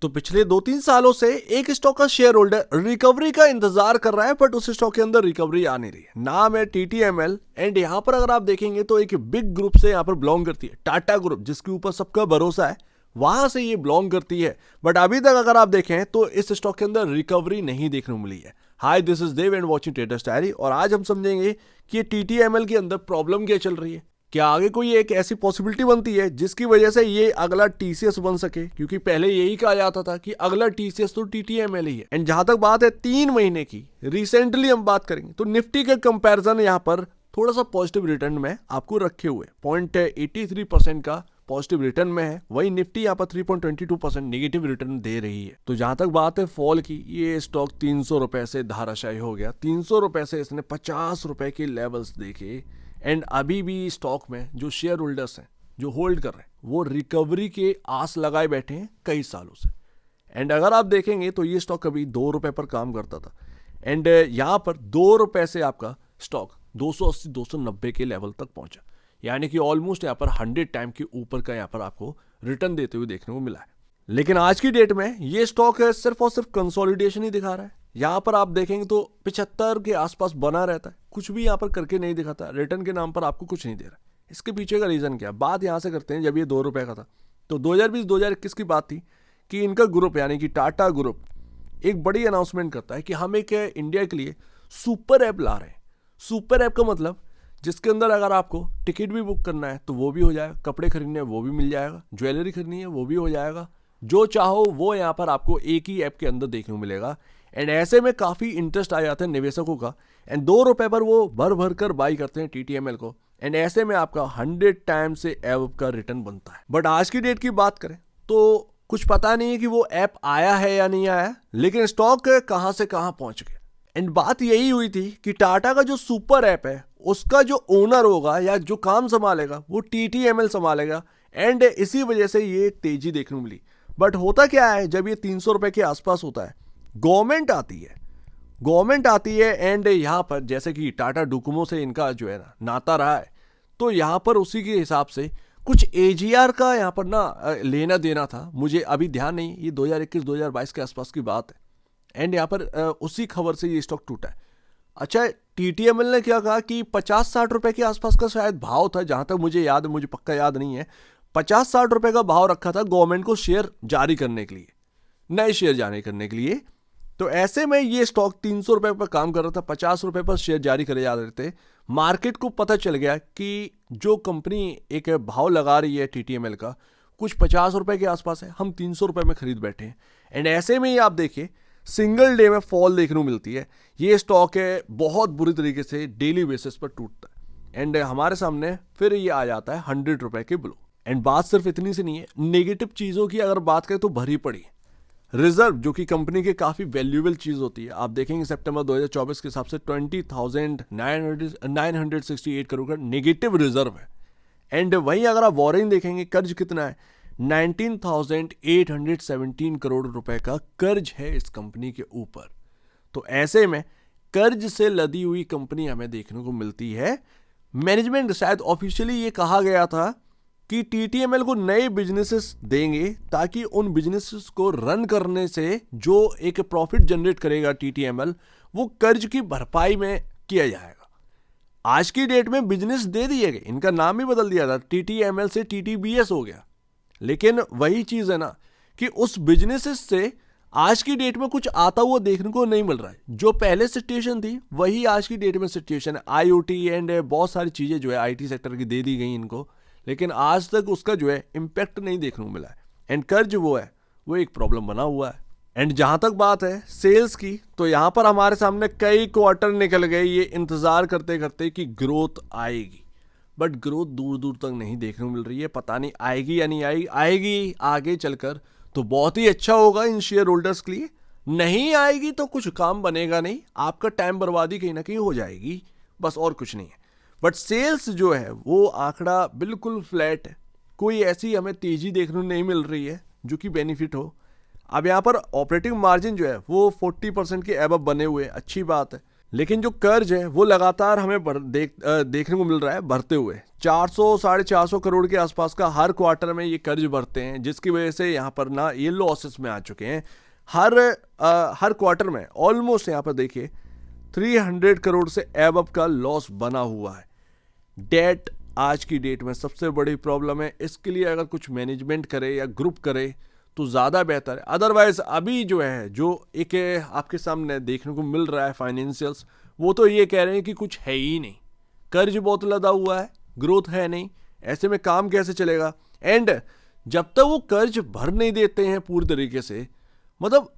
तो पिछले 2-3 सालों से एक स्टॉक का शेयर होल्डर रिकवरी का इंतजार कर रहा है, बट उस स्टॉक के अंदर रिकवरी आ नहीं रही है। नाम है TTML एंड यहाँ पर अगर आप देखेंगे तो एक बिग ग्रुप से यहाँ पर बिलोंग करती है, टाटा ग्रुप, जिसके ऊपर सबका भरोसा है, वहां से ये बिलोंग करती है। बट अभी तक अगर आप देखें तो इस स्टॉक के अंदर रिकवरी नहीं देखने को मिली है। Hi, this is Dev and watching traders diary, और आज हम समझेंगे कि TTML के अंदर प्रॉब्लम क्या चल रही है। क्या आगे कोई एक ऐसी पॉसिबिलिटी बनती है जिसकी वजह से ये अगला TCS बन सके, क्योंकि पहले यही कहा जाता था कि अगला TCS तो TTML ही है। एंड जहां तक बात है 3 महीने की, रिसेंटली हम बात करेंगे तो निफ्टी के कंपैरिजन यहां पर थोड़ा सा पॉजिटिव रिटर्न में आपको रखे हुए 0.83% का पॉजिटिव रिटर्न में है। वही निफ्टी यहाँ पर 3.22% नेगेटिव रिटर्न दे रही है। तो जहां तक बात है फॉल की, ये स्टॉक 300 रुपए से धाराशायी हो गया। 300 रुपए से इसने 50 रुपए के लेवल्स देखे एंड अभी भी स्टॉक में जो शेयर होल्डर्स हैं, जो होल्ड कर रहे हैं, वो रिकवरी के आस लगाए बैठे हैं कई सालों से। एंड अगर आप देखेंगे तो ये स्टॉक कभी 2 रुपए पर काम करता था एंड यहाँ पर 2 रुपए से आपका स्टॉक 280-290 के लेवल तक पहुंचा, यानी कि ऑलमोस्ट यहाँ पर 100 टाइम के ऊपर का यहाँ पर आपको रिटर्न देते हुए देखने को मिला है। लेकिन आज की डेट में ये स्टॉक सिर्फ और सिर्फ कंसोलिडेशन ही दिखा रहा है। यहाँ पर आप देखेंगे तो 75 के आसपास बना रहता है, कुछ भी यहाँ पर करके नहीं दिखाता, रिटर्न के नाम पर आपको कुछ नहीं दे रहा। इसके पीछे का रीजन क्या है, बात यहाँ से करते हैं। जब ये 2 रुपए का था तो 2020-2021 की बात थी कि इनका ग्रुप यानी कि टाटा ग्रुप एक बड़ी अनाउंसमेंट करता है कि हम एक इंडिया के लिए सुपर ऐप ला रहे हैं। सुपर ऐप का मतलब जिसके अंदर अगर आपको टिकट भी बुक करना है तो वो भी हो जाएगा, कपड़े खरीदने हैं वो भी मिल जाएगा, ज्वेलरी खरीदनी है वो भी हो जाएगा, जो चाहो वो यहाँ पर आपको एक ही ऐप के अंदर देखने को मिलेगा। एंड ऐसे में काफ़ी इंटरेस्ट आ जाता है निवेशकों का एंड 2 रुपए पर वो भर भर कर बाई करते हैं TTML को। एंड ऐसे में आपका 100 टाइम से ऐप का रिटर्न बनता है। बट आज की डेट की बात करें तो कुछ पता नहीं है कि वो ऐप आया है या नहीं आया, लेकिन स्टॉक कहाँ से कहाँ पहुंच गया। एंड बात यही हुई थी कि टाटा का जो सुपर ऐप है उसका जो ओनर होगा या जो काम संभालेगा वो TTML संभालेगा एंड इसी वजह से ये तेजी देखने को मिली। बट होता क्या है, जब ये 300 रुपए के आसपास होता है, गवर्नमेंट आती है एंड यहाँ पर जैसे कि टाटा डोकोमो से इनका जो है ना नाता रहा है, तो यहाँ पर उसी के हिसाब से कुछ AGR का यहाँ पर ना लेना देना था, मुझे अभी ध्यान नहीं, ये 2021-2022 के आसपास की बात है। एंड यहाँ पर उसी खबर से ये स्टॉक टूटा है। अच्छा, TTML ने क्या कहा कि 50-60 रुपए के आसपास का शायद भाव था, जहां तक मुझे याद है, मुझे पक्का याद नहीं है, 50-60 रुपए का भाव रखा था गवर्नमेंट को शेयर जारी करने के लिए, नए शेयर जारी करने के लिए। तो ऐसे में ये स्टॉक 300 रुपए पर काम कर रहा था, 50 रुपए पर शेयर जारी करे जा रहे थे। मार्केट को पता चल गया कि जो कंपनी एक भाव लगा रही है TTML का कुछ 50 रुपए के आसपास है, हम 300 रुपए में खरीद बैठे हैं। एंड ऐसे में ही आप देखिए सिंगल डे में फॉल देखने को मिलती है। ये स्टॉक है बहुत बुरी तरीके से डेली बेसिस पर टूटता है एंड हमारे सामने फिर ये आ जाता है 100 रुपए के बिलो। एंड बात सिर्फ इतनी से नहीं है, नेगेटिव चीज़ों की अगर बात करें तो भरी पड़ी है। रिजर्व जो कि कंपनी की काफ़ी वैल्यूएबल चीज़ होती है, आप देखेंगे सितंबर 2024 के हिसाब से 20,968 करोड़ का नेगेटिव रिजर्व है। एंड वहीं अगर आप वॉरेंट देखेंगे, कर्ज कितना है, 19,817 करोड़ रुपए का कर्ज है इस कंपनी के ऊपर। तो ऐसे में कर्ज से लदी हुई कंपनी हमें देखने को मिलती है। मैनेजमेंट शायद ऑफिशियली ये कहा गया था कि TTML को नए बिजनेसेस देंगे ताकि उन बिजनेसेस को रन करने से जो एक प्रॉफिट जनरेट करेगा TTML, वो कर्ज की भरपाई में किया जाएगा। आज की डेट में बिजनेस दे दिए गए, इनका नाम ही बदल दिया था, TTML से TTBS हो गया। लेकिन वही चीज है ना कि उस बिजनेसेस से आज की डेट में कुछ आता हुआ देखने को नहीं मिल रहा है। जो पहले सिचुएशन थी वही आज की डेट में सिचुएशन है। IoT एंड बहुत सारी चीजें जो है IT सेक्टर की दे दी गई इनको, लेकिन आज तक उसका जो है इम्पैक्ट नहीं देखने को मिला है। एंड कर्ज वो है, वो एक प्रॉब्लम बना हुआ है। एंड जहां तक बात है सेल्स की, तो यहां पर हमारे सामने कई क्वार्टर निकल गए ये इंतजार करते करते कि ग्रोथ आएगी, बट ग्रोथ दूर दूर तक नहीं देखने को मिल रही है। पता नहीं आएगी या नहीं आएगी, आएगी आगे चलकर तो बहुत ही अच्छा होगा इन शेयर होल्डर्स के लिए, नहीं आएगी तो कुछ काम बनेगा नहीं, आपका टाइम बर्बादी कहीं ना कहीं हो जाएगी, बस और कुछ नहीं है। बट सेल्स जो है वो आंकड़ा बिल्कुल फ्लैट है, कोई ऐसी हमें तेजी देखने को नहीं मिल रही है जो कि बेनिफिट हो। अब यहाँ पर ऑपरेटिंग मार्जिन जो है वो 40% के अबव बने हुए, अच्छी बात है, लेकिन जो कर्ज है वो लगातार हमें देखने को मिल रहा है बढ़ते हुए। 400 450 करोड़ के आसपास का हर क्वार्टर में ये कर्ज बढ़ते हैं, जिसकी वजह से यहाँ पर ना ये लॉसेस में आ चुके हैं। हर क्वार्टर में ऑलमोस्ट यहाँ पर देखिए 300 करोड़ से एबव का लॉस बना हुआ है। डेट आज की डेट में सबसे बड़ी प्रॉब्लम है। इसके लिए अगर कुछ मैनेजमेंट करे या ग्रुप करे तो ज़्यादा बेहतर है। अदरवाइज अभी जो है जो एक आपके सामने देखने को मिल रहा है फाइनेंशियल्स, वो तो ये कह रहे हैं कि कुछ है ही नहीं, कर्ज बहुत लदा हुआ है, ग्रोथ है नहीं, ऐसे में काम कैसे चलेगा। एंड जब तक वो कर्ज भर नहीं देते हैं पूरी तरीके से, मतलब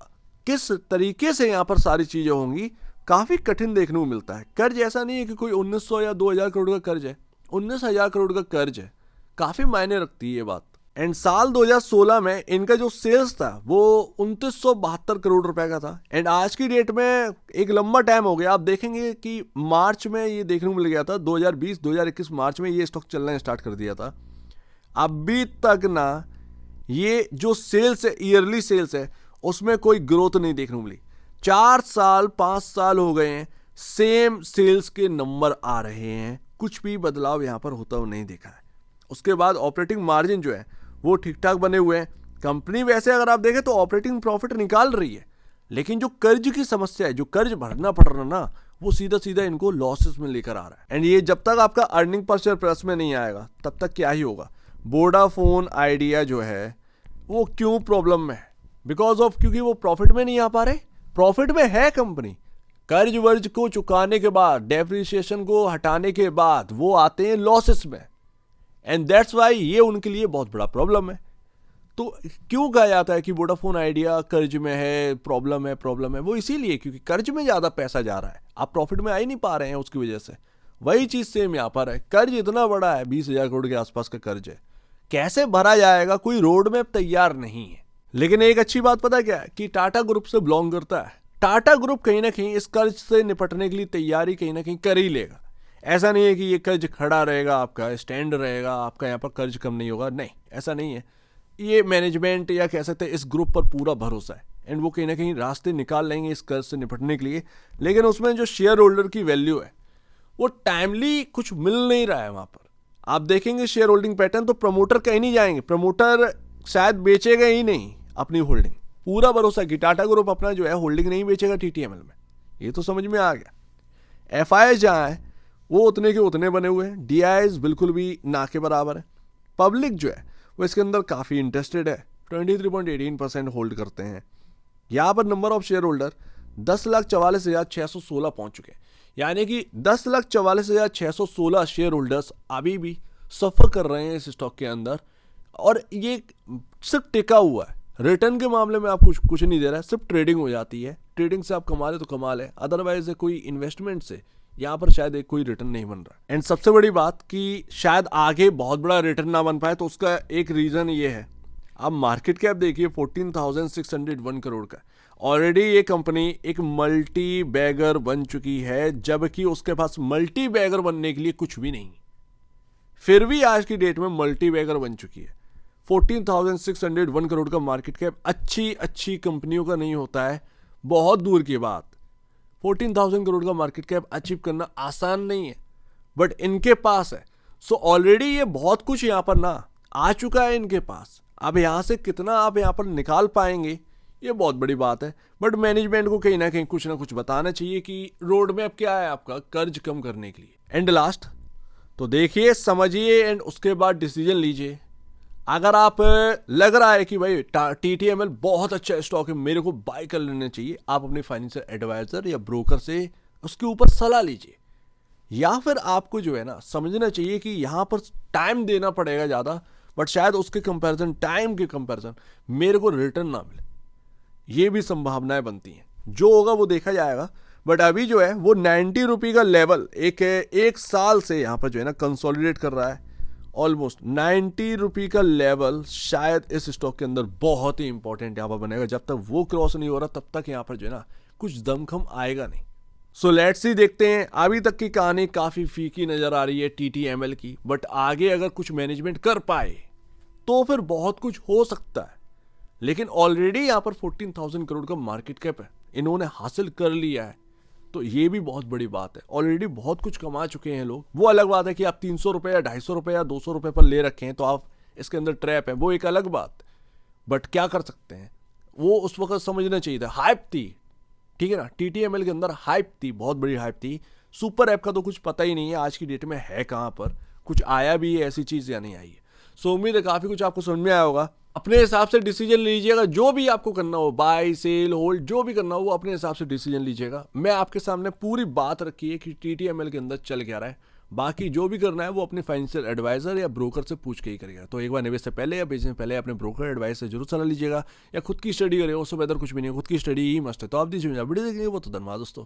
किस तरीके से यहाँ पर सारी चीज़ें होंगी काफ़ी कठिन देखने को मिलता है। कर्ज ऐसा नहीं है कि कोई 1900 या 2000 करोड़ का कर्ज है, 19,000 करोड़ का कर्ज है, काफ़ी मायने रखती है ये बात। एंड साल 2016 में इनका जो सेल्स था वो 2972 करोड़ रुपए का था। एंड आज की डेट में एक लंबा टाइम हो गया, आप देखेंगे कि मार्च में ये देखने को मिल गया था, 2020-2021 मार्च में ये स्टॉक चलना स्टार्ट कर दिया था। अभी तक ना ये जो सेल्स है, ईयरली सेल्स है, उसमें कोई ग्रोथ नहीं देखने को मिली। 4 साल 5 साल हो गए हैं, सेम सेल्स के नंबर आ रहे हैं, कुछ भी बदलाव यहाँ पर होता हुआ नहीं देखा है। उसके बाद ऑपरेटिंग मार्जिन जो है वो ठीक ठाक बने हुए हैं। कंपनी वैसे अगर आप देखें तो ऑपरेटिंग प्रॉफिट निकाल रही है, लेकिन जो कर्ज की समस्या है, जो कर्ज भरना पड़ रहा ना, वो सीधा सीधा इनको लॉसेस में लेकर आ रहा है। एंड ये जब तक आपका अर्निंग पर शेयर प्लस में नहीं आएगा तब तक क्या ही होगा। वोडाफोन आइडिया जो है वो क्यों प्रॉब्लम में है? बिकॉज ऑफ क्योंकि वो प्रॉफिट में नहीं आ पा रहे। प्रॉफिट में है कंपनी, कर्ज वर्ज को चुकाने के बाद, डेप्रिसिएशन को हटाने के बाद वो आते हैं लॉसेस में। एंड दैट्स वाई ये उनके लिए बहुत बड़ा प्रॉब्लम है। तो क्यों कहा जाता है कि वोडाफोन आइडिया कर्ज में है, प्रॉब्लम है, वो इसीलिए क्योंकि कर्ज में ज़्यादा पैसा जा रहा है, आप प्रॉफिट में आ ही नहीं पा रहे हैं उसकी वजह से। वही चीज़ सेम यहाँ पर है, कर्ज इतना बड़ा है, 20,000 करोड़ के आसपास का कर्ज है, कैसे भरा जाएगा, कोई रोड मैप तैयार नहीं है। लेकिन एक अच्छी बात पता क्या है कि टाटा ग्रुप से बिलोंग करता है। टाटा ग्रुप कहीं ना कहीं इस कर्ज से निपटने के लिए तैयारी कहीं ना कहीं कर ही लेगा। ऐसा नहीं है कि ये कर्ज खड़ा रहेगा, आपका स्टैंड रहेगा, आपका यहाँ पर कर्ज कम नहीं होगा, नहीं, ऐसा नहीं है। ये मैनेजमेंट या कह सकते हैं इस ग्रुप पर पूरा भरोसा है, एंड वो कहीं ना कहीं रास्ते निकाल लेंगे इस कर्ज से निपटने के लिए। लेकिन उसमें जो शेयर होल्डर की वैल्यू है वो टाइमली कुछ मिल नहीं रहा है। वहाँ पर आप देखेंगे शेयर होल्डिंग पैटर्न, तो प्रमोटर कहीं नहीं जाएंगे, प्रमोटर शायद बेचेगा ही नहीं अपनी होल्डिंग। पूरा भरोसा कि टाटा ग्रुप अपना जो है होल्डिंग नहीं बेचेगा TTML में, ये तो समझ में आ गया। FII जहाँ है वो उतने के उतने बने हुए हैं, DIs बिल्कुल भी ना के बराबर है। पब्लिक जो है वो इसके अंदर काफ़ी इंटरेस्टेड है, 23.18% होल्ड करते हैं। यहाँ पर नंबर ऑफ शेयर होल्डर 10,44,616 पहुँच चुके हैं, यानी कि 10,44,616 शेयर होल्डर्स अभी भी सफ़र कर रहे हैं इस स्टॉक के अंदर। और ये सिर्फ टिका हुआ है, रिटर्न के मामले में आप कुछ नहीं दे रहा है, सिर्फ ट्रेडिंग हो जाती है। ट्रेडिंग से आप कमा ले तो कमाल है, अदरवाइज कोई इन्वेस्टमेंट से यहाँ पर शायद कोई रिटर्न नहीं बन रहा। एंड सबसे बड़ी बात कि शायद आगे बहुत बड़ा रिटर्न ना बन पाए, तो उसका एक रीज़न ये है, आप मार्केट कैप देखिए 14,601 करोड़ का। ऑलरेडी ये कंपनी एक मल्टी बैगर बन चुकी है, जबकि उसके पास मल्टी बैगर बनने के लिए कुछ भी नहीं, फिर भी आज की डेट में मल्टी बैगर बन चुकी है। 14,601 करोड़ का मार्केट कैप अच्छी कंपनियों का नहीं होता है, बहुत दूर की बात। 14,000 करोड़ का मार्केट कैप अचीव करना आसान नहीं है, बट इनके पास है। सो ऑलरेडी ये बहुत कुछ यहाँ पर ना आ चुका है इनके पास। अब यहाँ से कितना आप यहाँ पर निकाल पाएंगे ये बहुत बड़ी बात है, बट मैनेजमेंट को कहीं ना कहीं कुछ ना कुछ बताना चाहिए कि रोड मैप क्या है आपका कर्ज कम करने के लिए। एंड लास्ट तो देखिए, समझिए, एंड उसके बाद डिसीजन लीजिए। अगर आप लग रहा है कि भाई TTML बहुत अच्छा स्टॉक है, मेरे को बाय कर लेना चाहिए, आप अपने फाइनेंशियल एडवाइजर या ब्रोकर से उसके ऊपर सलाह लीजिए। या फिर आपको जो है ना समझना चाहिए कि यहाँ पर टाइम देना पड़ेगा ज़्यादा, बट शायद उसके कंपैरिजन, टाइम के कंपैरिजन मेरे को रिटर्न ना मिले, ये भी संभावनाएं बनती हैं। जो होगा वो देखा जाएगा, बट अभी जो है वो 90 रुपये का लेवल एक साल से यहाँ पर जो है ना कंसोलिडेट कर रहा है। ऑलमोस्ट 90 रुपये का लेवल शायद इस स्टॉक के अंदर बहुत ही इंपॉर्टेंट यहाँ पर बनेगा। जब तक वो क्रॉस नहीं हो रहा तब तक यहाँ पर जो है ना कुछ दमखम आएगा नहीं। सो लेट्स सी, देखते हैं। अभी तक की कहानी काफ़ी फीकी नज़र आ रही है TTML की, बट आगे अगर कुछ मैनेजमेंट कर पाए तो फिर बहुत कुछ हो सकता है। लेकिन ऑलरेडी यहाँ पर 14,000 करोड़ का मार्केट कैप है, इन्होंने हासिल कर लिया है, तो ये भी बहुत बड़ी बात है। ऑलरेडी बहुत कुछ कमा चुके हैं लोग। वो अलग बात है कि आप 300 रुपये या 250 रुपये या 200 रुपये पर ले रखे हैं तो आप इसके अंदर ट्रैप है, वो एक अलग बात। बट क्या कर सकते हैं, वो उस वक्त समझना चाहिए था। हाइप थी, ठीक है ना, TTML के अंदर हाइप थी, बहुत बड़ी हाइप थी। सुपर ऐप का तो कुछ पता ही नहीं है आज की डेट में है कहाँ पर, कुछ आया भी है ऐसी चीज़ या नहीं आई है। सो उम्मीद है काफ़ी कुछ आपको समझ में आया होगा। अपने हिसाब से डिसीजन लीजिएगा, जो भी आपको करना हो, बाय सेल होल्ड जो भी करना हो वो अपने हिसाब से डिसीजन लीजिएगा। मैं आपके सामने पूरी बात रखी है कि TTML के अंदर चल क्या रहा है। बाकी जो भी करना है वो अपने फाइनेंशियल एडवाइजर या ब्रोकर से पूछ के ही करेगा। तो एक बार निवेश से पहले या बेचने से पहले अपने ब्रोकर एडवाइस से जरूर सलाह लीजिएगा, या खुद की स्टडी करेगा, उससे बेहतर कुछ भी नहीं है, खुद की स्टडी ही मस्ट है। तो आप दीजिए वीडियो देखने के लिए बहुत धन्यवाद दोस्तों।